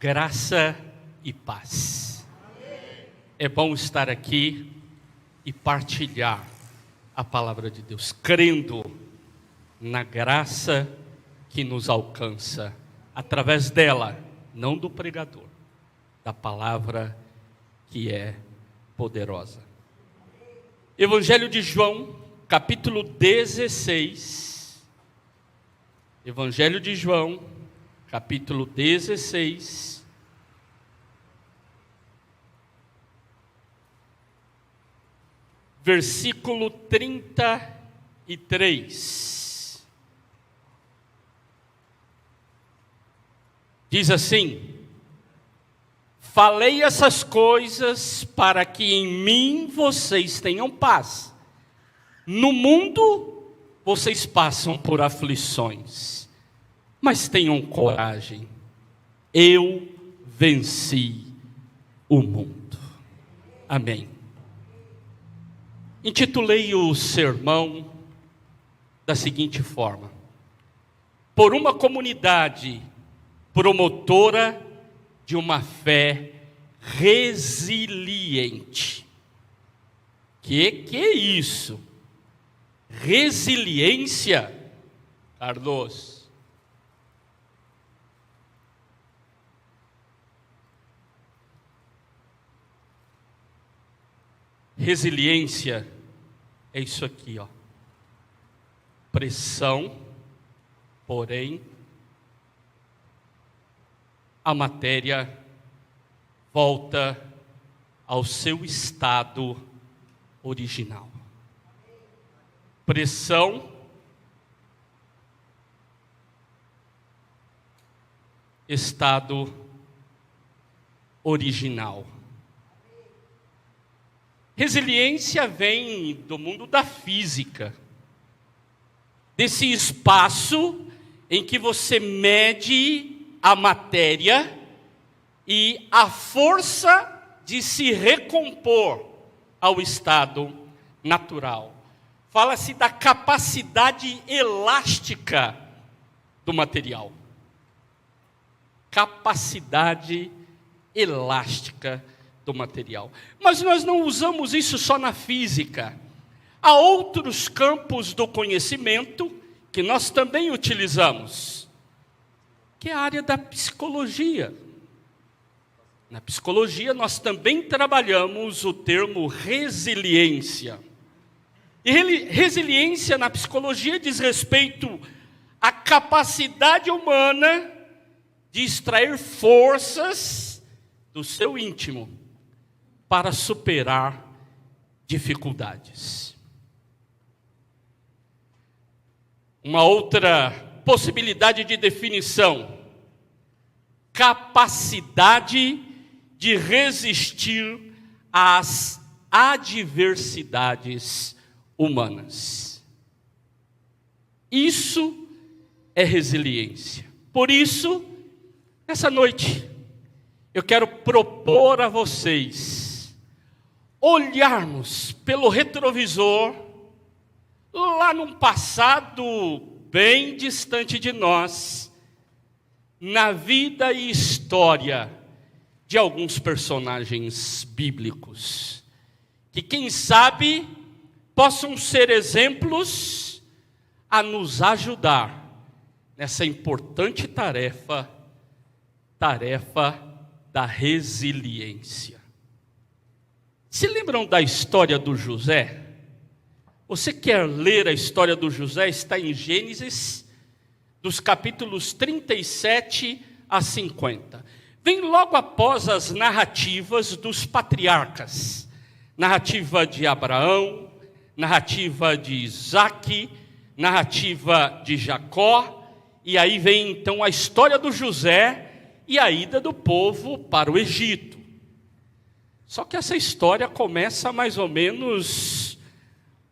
Graça e paz. É bom estar aqui e partilhar a palavra de Deus, crendo na graça que nos alcança através dela, não do pregador, da palavra que é poderosa. Evangelho de João, capítulo 16. Evangelho de João, capítulo 16. Versículo 33. Diz assim: falei essas coisas para que em mim vocês tenham paz. No mundo vocês passam por aflições, mas tenham coragem. Eu venci o mundo. Amém. Intitulei o sermão da seguinte forma: por uma comunidade promotora de uma fé resiliente. Que é isso? Resiliência, Carlos. Resiliência é isso aqui, ó. Pressão, porém, a matéria volta ao seu estado original. Pressão, estado original. Resiliência vem do mundo da física, desse espaço em que você mede a matéria e a força de se recompor ao estado natural. Fala-se da capacidade elástica do material. Capacidade elástica do material. Mas nós não usamos isso só na física. Há outros campos do conhecimento que nós também utilizamos, que é a área da psicologia. Na psicologia nós também trabalhamos o termo resiliência. E resiliência na psicologia diz respeito à capacidade humana de extrair forças do seu íntimo para superar dificuldades. Uma outra possibilidade de definição: capacidade de resistir às adversidades humanas. Isso é resiliência. Por isso, nessa noite, eu quero propor a vocês olharmos pelo retrovisor, lá num passado bem distante de nós, na vida e história de alguns personagens bíblicos, que quem sabe possam ser exemplos a nos ajudar nessa importante tarefa da resiliência. Se lembram da história do José? Você quer ler a história do José? Está em Gênesis, dos capítulos 37 a 50. Vem logo após as narrativas dos patriarcas. Narrativa de Abraão, narrativa de Isaque, narrativa de Jacó. E aí vem então a história do José e a ida do povo para o Egito. Só que essa história começa mais ou menos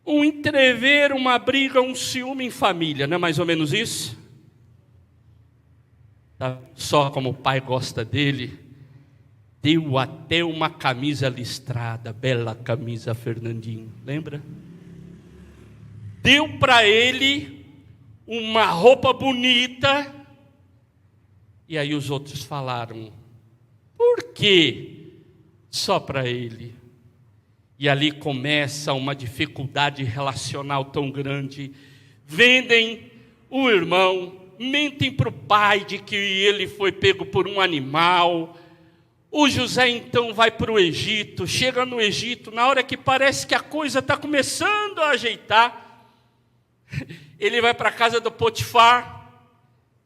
um entrever, uma briga, um ciúme em família, não é mais ou menos isso? Tá? Só como o pai gosta dele, deu até uma camisa listrada, bela camisa Fernandinho, lembra? Deu para ele uma roupa bonita, e aí os outros falaram: quê? Só para ele. E ali começa uma dificuldade relacional tão grande. Vendem o irmão, mentem para o pai de que ele foi pego por um animal. O José então vai para o Egito, chega no Egito, na hora que parece que a coisa está começando a ajeitar, ele vai para a casa do Potifar,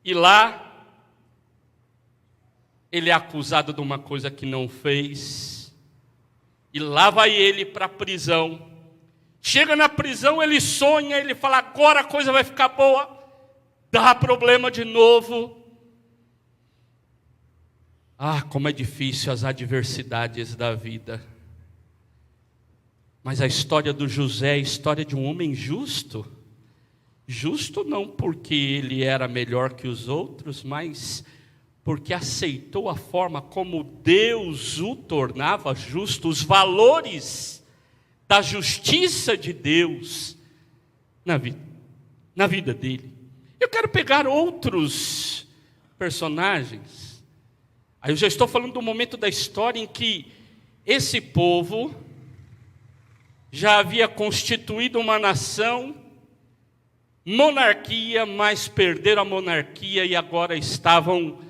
e lá ele é acusado de uma coisa que não fez, e lá vai ele para a prisão. Chega na prisão, ele sonha, ele fala, agora a coisa vai ficar boa, dá problema de novo. Ah, como é difícil as adversidades da vida. Mas a história do José é a história de um homem justo. Justo não porque ele era melhor que os outros, mas porque aceitou a forma como Deus o tornava justo, os valores da justiça de Deus na vida dele. Eu quero pegar outros personagens. Aí eu já estou falando do momento da história em que esse povo já havia constituído uma nação, monarquia, mas perderam a monarquia e agora estavam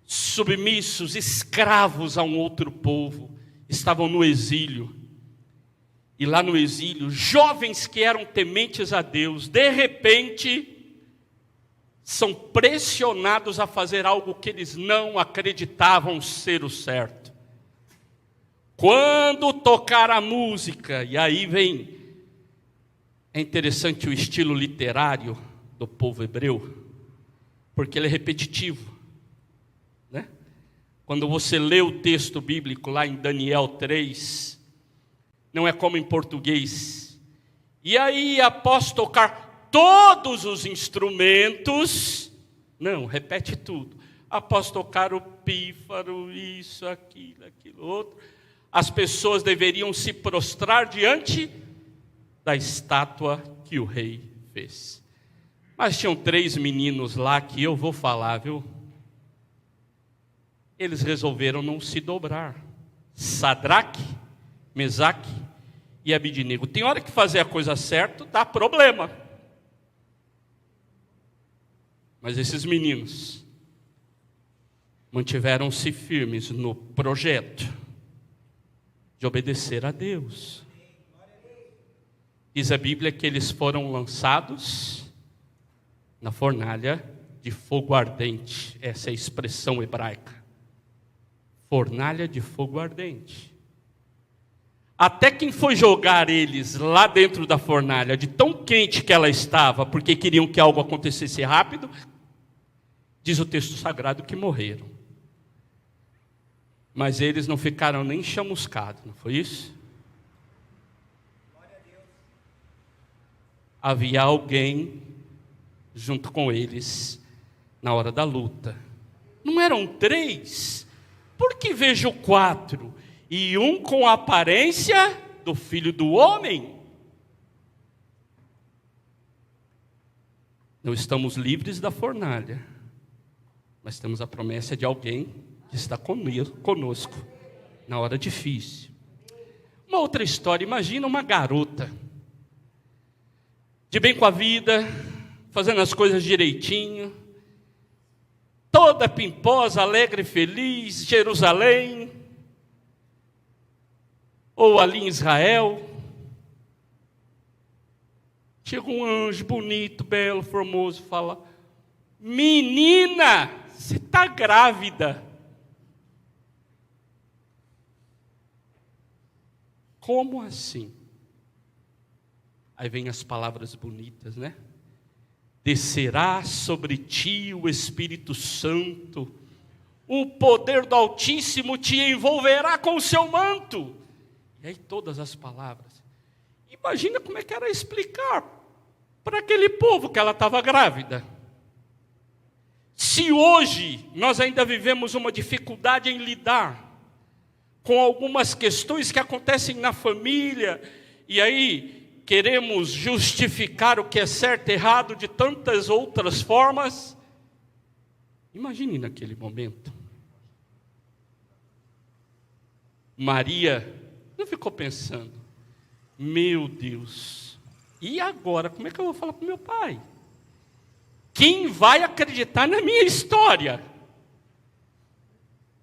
submissos, escravos a um outro povo, estavam no exílio. E lá no exílio, jovens que eram tementes a Deus, de repente são pressionados a fazer algo que eles não acreditavam ser o certo. Quando tocar a música, e aí vem, é interessante o estilo literário do povo hebreu, porque ele é repetitivo, né? Quando você lê o texto bíblico lá em Daniel 3, não é como em português. E aí, após tocar todos os instrumentos, não, repete tudo. Após tocar o pífaro, isso, aquilo, outro, as pessoas deveriam se prostrar diante da estátua que o rei fez. Mas tinham 3 meninos lá que eu vou falar, viu? Eles resolveram não se dobrar. Sadraque, Mesaque e Abidnego. Tem hora que fazer a coisa certa dá problema. Mas esses meninos mantiveram-se firmes no projeto de obedecer a Deus. Diz a Bíblia que eles foram lançados na fornalha de fogo ardente. Essa é a expressão hebraica. Fornalha de fogo ardente. Até quem foi jogar eles lá dentro da fornalha, de tão quente que ela estava, porque queriam que algo acontecesse rápido, diz o texto sagrado que morreram. Mas eles não ficaram nem chamuscados, não foi isso? Havia alguém junto com eles na hora da luta. Não eram 3? Por que vejo 4? E um com a aparência do Filho do Homem? Não estamos livres da fornalha, mas temos a promessa de alguém que está conosco na hora difícil. Uma outra história, imagina uma garota, de bem com a vida, fazendo as coisas direitinho, toda pimposa, alegre, feliz, Jerusalém, ou ali em Israel, chega um anjo bonito, belo, formoso, fala, menina, você está grávida. Como assim? Aí vem as palavras bonitas, né? Descerá sobre ti o Espírito Santo, o poder do Altíssimo te envolverá com o seu manto. E aí todas as palavras. Imagina como é que era explicar para aquele povo que ela estava grávida. Se hoje nós ainda vivemos uma dificuldade em lidar com algumas questões que acontecem na família, e aí queremos justificar o que é certo e errado de tantas outras formas, imagine naquele momento. Maria não ficou pensando, meu Deus, e agora? Como é que eu vou falar para o meu pai? Quem vai acreditar na minha história?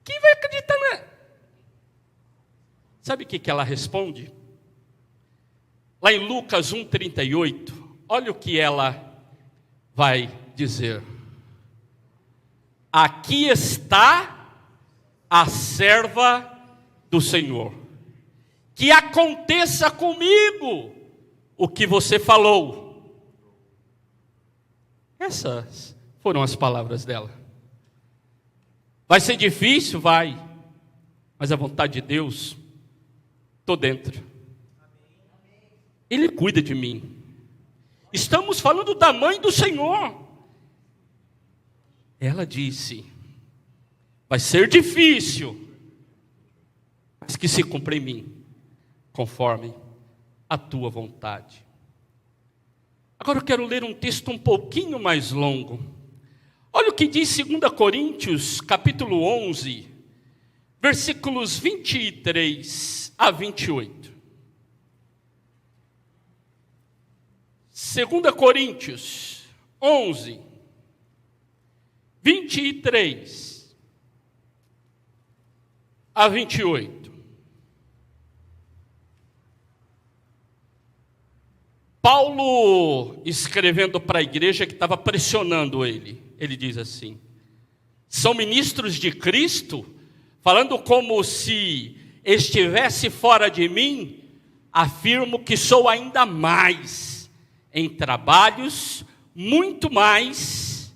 Quem vai acreditar na... Sabe o que ela responde? Lá em Lucas 1,38, olha o que ela vai dizer. Aqui está a serva do Senhor. Que aconteça comigo o que você falou. Essas foram as palavras dela. Vai ser difícil? Vai. Mas a vontade de Deus, estou dentro. Ele cuida de mim. Estamos falando da mãe do Senhor. Ela disse, vai ser difícil, mas que se cumpra em mim, conforme a tua vontade. Agora eu quero ler um texto um pouquinho mais longo. Olha o que diz 2 Coríntios, capítulo 11, versículos 23 a 28. 2 Coríntios 11, 23 a 28. Paulo, escrevendo para a igreja que estava pressionando ele diz assim: são ministros de Cristo, falando como se estivesse fora de mim, afirmo que sou ainda mais em trabalhos, muito mais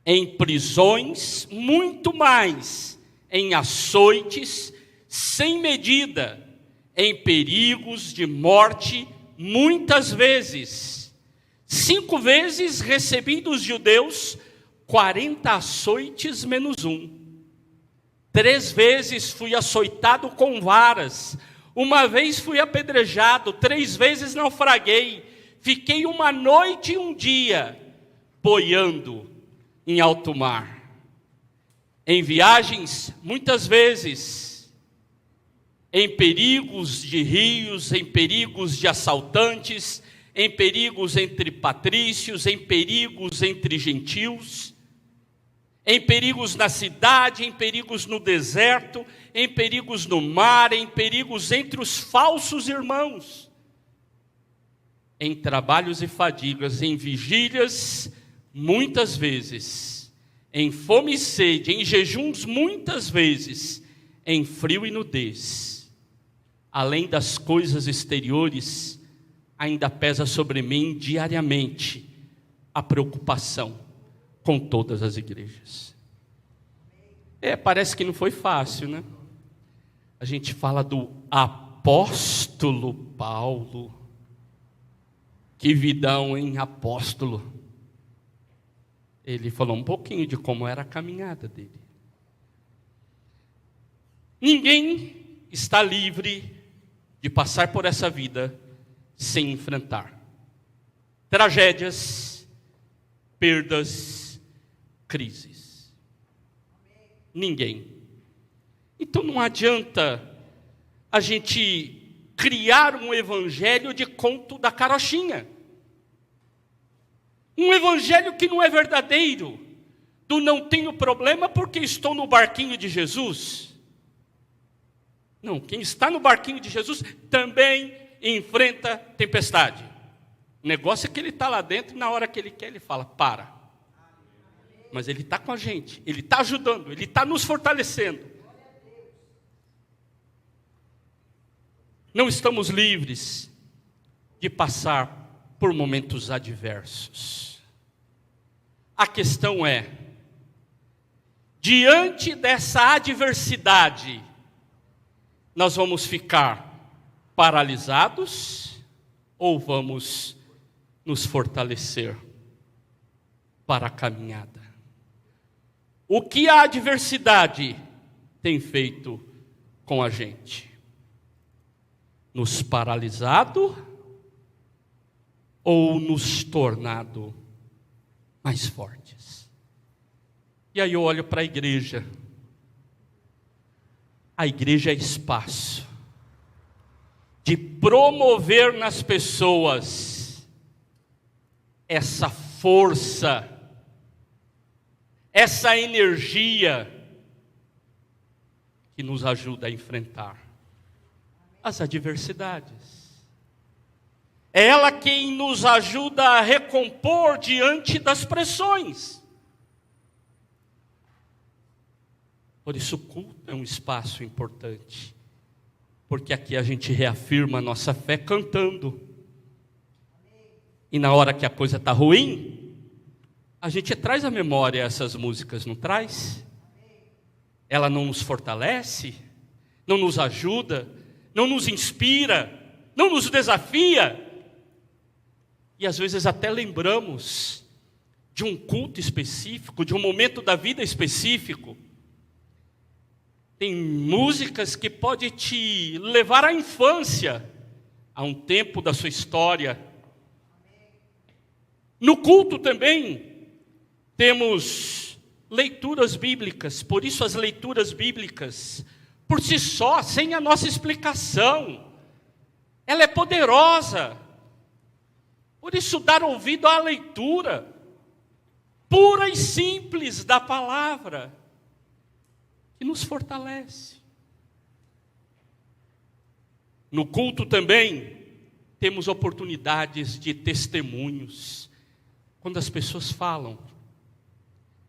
em prisões, muito mais em açoites, sem medida, em perigos de morte, muitas vezes. 5 vezes recebi dos judeus 40 açoites menos 1. 3 vezes fui açoitado com varas. 1 vez fui apedrejado. 3 vezes naufraguei. Fiquei 1 noite e 1 dia boiando em alto mar. Em viagens, muitas vezes, em perigos de rios, em perigos de assaltantes, em perigos entre patrícios, em perigos entre gentios, em perigos na cidade, em perigos no deserto, em perigos no mar, em perigos entre os falsos irmãos, em trabalhos e fadigas, em vigílias, muitas vezes, em fome e sede, em jejuns, muitas vezes, em frio e nudez. Além das coisas exteriores, ainda pesa sobre mim diariamente a preocupação com todas as igrejas. Parece que não foi fácil, né? A gente fala do apóstolo Paulo. Que vidão, hein, apóstolo? Ele falou um pouquinho de como era a caminhada dele. Ninguém está livre de passar por essa vida sem enfrentar tragédias, perdas, crises. Ninguém. Então não adianta a gente criar um evangelho de conto da carochinha. Um evangelho que não é verdadeiro. Do não tenho problema porque estou no barquinho de Jesus. Não, quem está no barquinho de Jesus também enfrenta tempestade. O negócio é que ele está lá dentro e na hora que ele quer ele fala, para. Mas ele está com a gente, ele está ajudando, ele está nos fortalecendo. Não estamos livres de passar por momentos adversos. A questão é, diante dessa adversidade, nós vamos ficar paralisados ou vamos nos fortalecer para a caminhada? O que a adversidade tem feito com a gente? Nos paralisado ou nos tornado mais fortes? E aí eu olho para a igreja. A igreja é espaço de promover nas pessoas essa força, essa energia que nos ajuda a enfrentar as adversidades. É ela quem nos ajuda a recompor diante das pressões. Por isso o culto é um espaço importante, porque aqui a gente reafirma a nossa fé cantando. E na hora que a coisa está ruim, a gente traz à memória essas músicas, não traz? Ela não nos fortalece, não nos ajuda, não nos inspira, não nos desafia. E às vezes até lembramos de um culto específico, de um momento da vida específico. Tem músicas que podem te levar à infância, a um tempo da sua história. No culto também temos leituras bíblicas, por isso as leituras bíblicas, por si só, sem a nossa explicação, ela é poderosa. Por isso dar ouvido à leitura pura e simples da palavra, que nos fortalece. No culto também temos oportunidades de testemunhos, quando as pessoas falam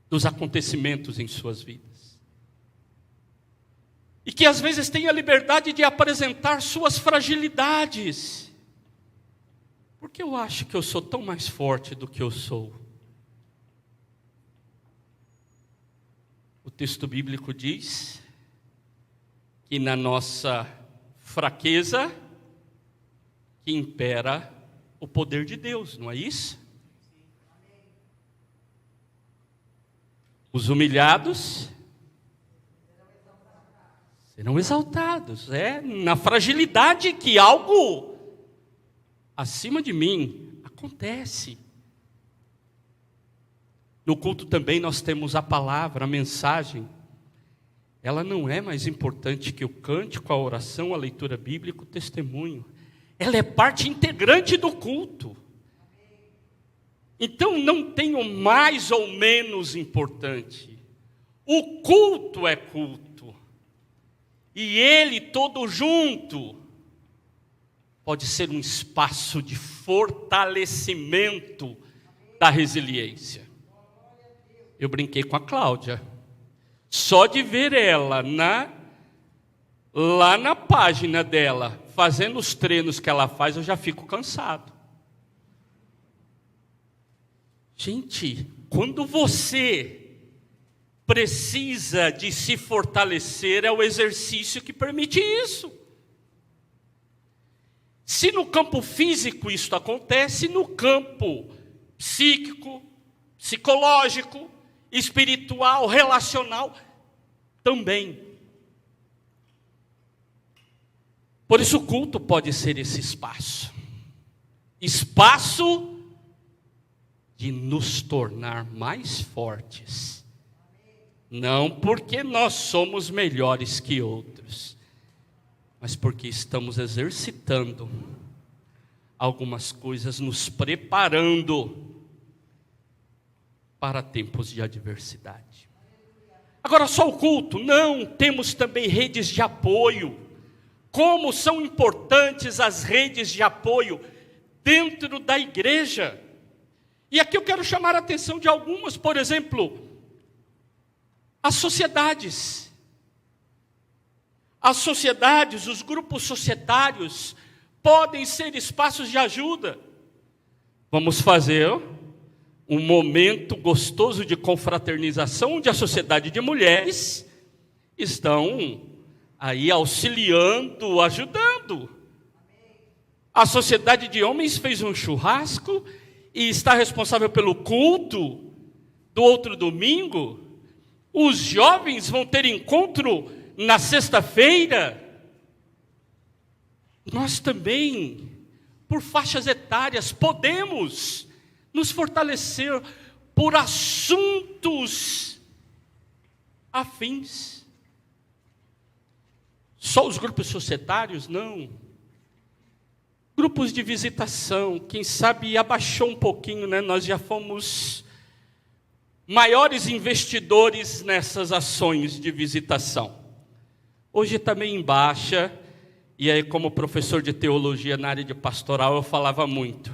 dos acontecimentos em suas vidas. E que às vezes têm a liberdade de apresentar suas fragilidades. Porque eu acho que eu sou tão mais forte do que eu sou. O texto bíblico diz que na nossa fraqueza que impera o poder de Deus, não é isso? Os humilhados serão exaltados. É na fragilidade que algo acima de mim acontece. No culto também nós temos a palavra, a mensagem. Ela não é mais importante que o cântico, a oração, a leitura bíblica, o testemunho. Ela é parte integrante do culto. Então não tem o mais ou menos importante. O culto é culto. E ele todo junto pode ser um espaço de fortalecimento da resiliência. Eu brinquei com a Cláudia. Só de ver ela lá na página dela, fazendo os treinos que ela faz, eu já fico cansado. Gente, quando você precisa de se fortalecer, é o exercício que permite isso. Se no campo físico isso acontece, no campo psíquico, psicológico, espiritual, relacional, também. Por isso o culto pode ser esse espaço. Espaço de nos tornar mais fortes. Não porque nós somos melhores que outros, mas porque estamos exercitando algumas coisas, nos preparando para tempos de adversidade. Agora só o culto? Não, temos também redes de apoio. Como são importantes as redes de apoio dentro da igreja. E aqui eu quero chamar a atenção de algumas, por exemplo, as sociedades. As sociedades, os grupos societários, podem ser espaços de ajuda. Vamos fazer um momento gostoso de confraternização, onde a sociedade de mulheres estão aí auxiliando, ajudando. A sociedade de homens fez um churrasco e está responsável pelo culto do outro domingo. Os jovens vão ter encontro na sexta-feira. Nós também, por faixas etárias, podemos nos fortalecer por assuntos afins. Só os grupos societários? Não. Grupos de visitação, quem sabe abaixou um pouquinho, né? Nós já fomos maiores investidores nessas ações de visitação. Hoje também em baixa, e aí como professor de teologia na área de pastoral eu falava muito.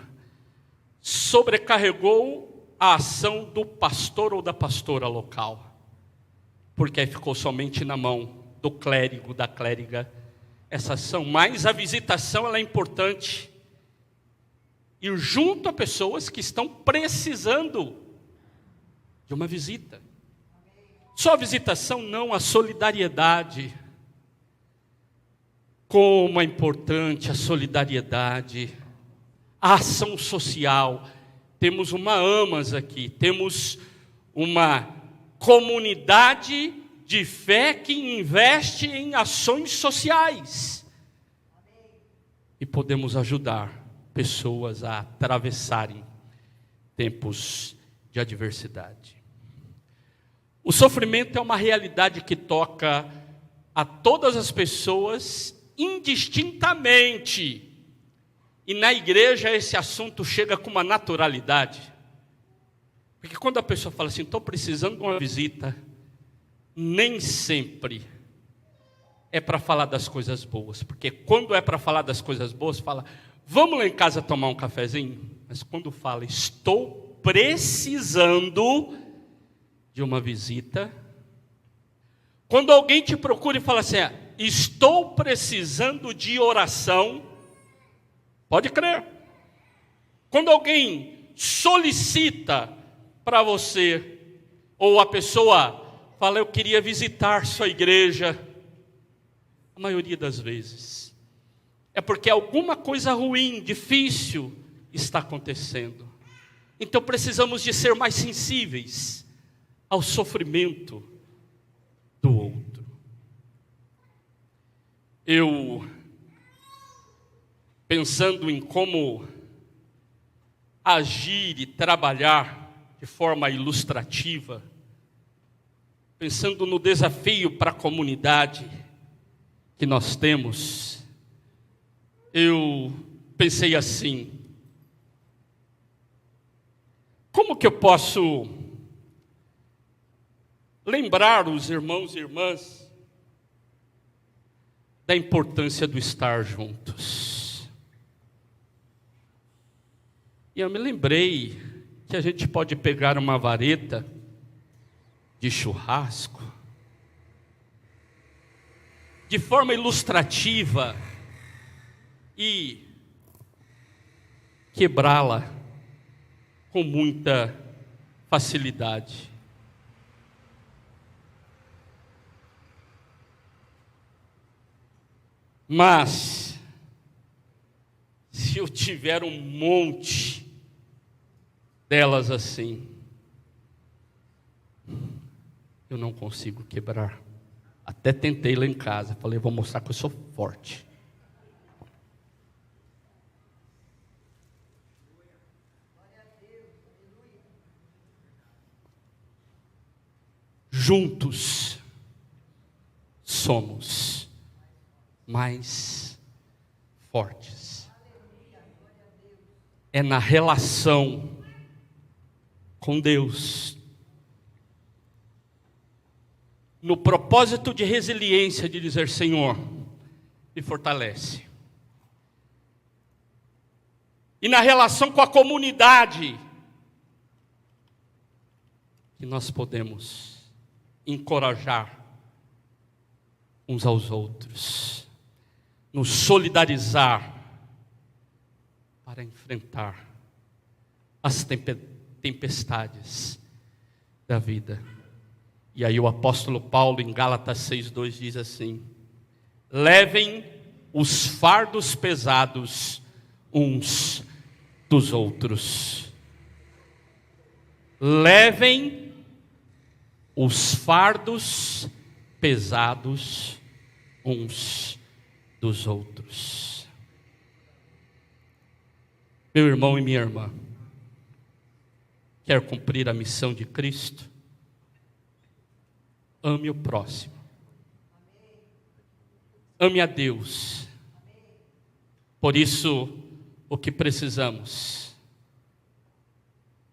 Sobrecarregou a ação do pastor ou da pastora local, porque aí ficou somente na mão do clérigo, da clériga, essa ação. Mas a visitação ela é importante, ir junto a pessoas que estão precisando de uma visita. Só a visitação não, a solidariedade. Como é importante a solidariedade, a ação social. Temos uma AMAS aqui, temos uma comunidade de fé que investe em ações sociais. E podemos ajudar pessoas a atravessarem tempos de adversidade. O sofrimento é uma realidade que toca a todas as pessoas indistintamente. E na igreja esse assunto chega com uma naturalidade. Porque quando a pessoa fala assim, estou precisando de uma visita, nem sempre é para falar das coisas boas. Porque quando é para falar das coisas boas, fala, vamos lá em casa tomar um cafezinho? Mas quando fala, estou precisando de uma visita. Quando alguém te procura e fala assim, estou precisando de oração, pode crer. Quando alguém solicita para você, ou a pessoa fala, eu queria visitar sua igreja, a maioria das vezes é porque alguma coisa ruim, difícil está acontecendo. Então precisamos de ser mais sensíveis ao sofrimento do outro. Eu, pensando em como agir e trabalhar de forma ilustrativa, pensando no desafio para a comunidade que nós temos, eu pensei assim, como que eu posso lembrar os irmãos e irmãs da importância do estar juntos? E eu me lembrei que a gente pode pegar uma vareta de churrasco, de forma ilustrativa, e quebrá-la com muita facilidade. Mas, se eu tiver um monte delas assim, eu não consigo quebrar. Até tentei lá em casa, falei, vou mostrar que eu sou forte. Juntos somos mais fortes. É na relação com Deus, no propósito de resiliência, de dizer, Senhor, me fortalece. E na relação com a comunidade, que nós podemos encorajar uns aos outros, nos solidarizar para enfrentar as tempestades da vida. E aí o apóstolo Paulo em Gálatas 6:2 diz assim, levem os fardos pesados uns dos outros. Levem os fardos pesados uns dos outros. Meu irmão e minha irmã, quer cumprir a missão de Cristo? Ame o próximo. Ame a Deus. Por isso, o que precisamos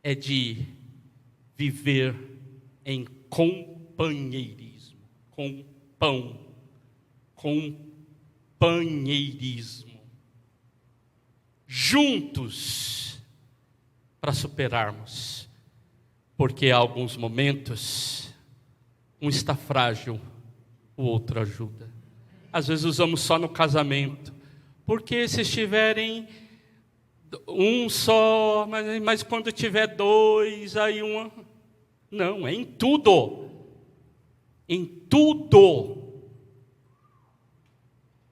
é de viver em companheirismo, companheirismo, juntos, para superarmos, porque há alguns momentos, um está frágil, o outro ajuda. Às vezes usamos só no casamento, porque se estiverem um só, mas quando tiver dois, aí um... Não, é em tudo. Em tudo.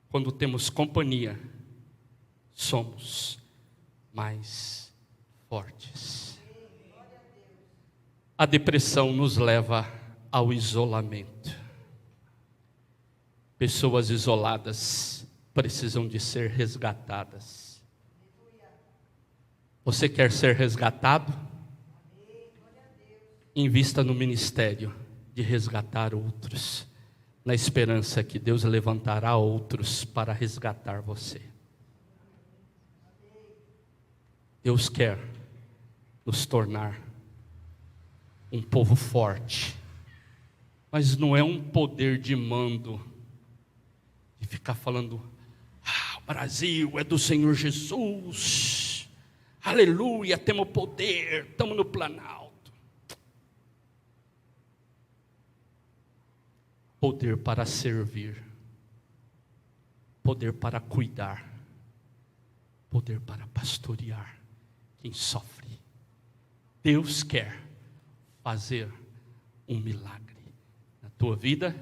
Quando temos companhia, somos mais fortes. A depressão nos leva ao isolamento. Pessoas isoladas precisam de ser resgatadas. Você quer ser resgatado? Invista no ministério de resgatar outros, na esperança que Deus levantará outros para resgatar você. Deus quer nos tornar um povo forte, mas não é um poder de mando, de ficar falando, o Brasil é do Senhor Jesus, aleluia, temos poder, estamos no Planalto. Poder para servir, poder para cuidar, poder para pastorear quem sofre. Deus quer fazer um milagre na tua vida.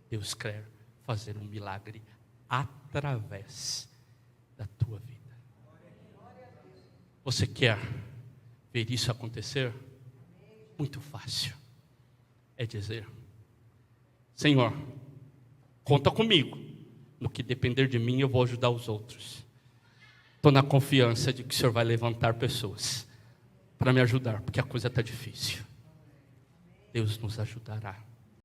Deus quer fazer um milagre através da tua vida. Você quer ver isso acontecer? Muito fácil. É dizer: Senhor, conta comigo. No que depender de mim, eu vou ajudar os outros. Estou na confiança de que o Senhor vai levantar pessoas para me ajudar, porque a coisa está difícil. Deus nos ajudará.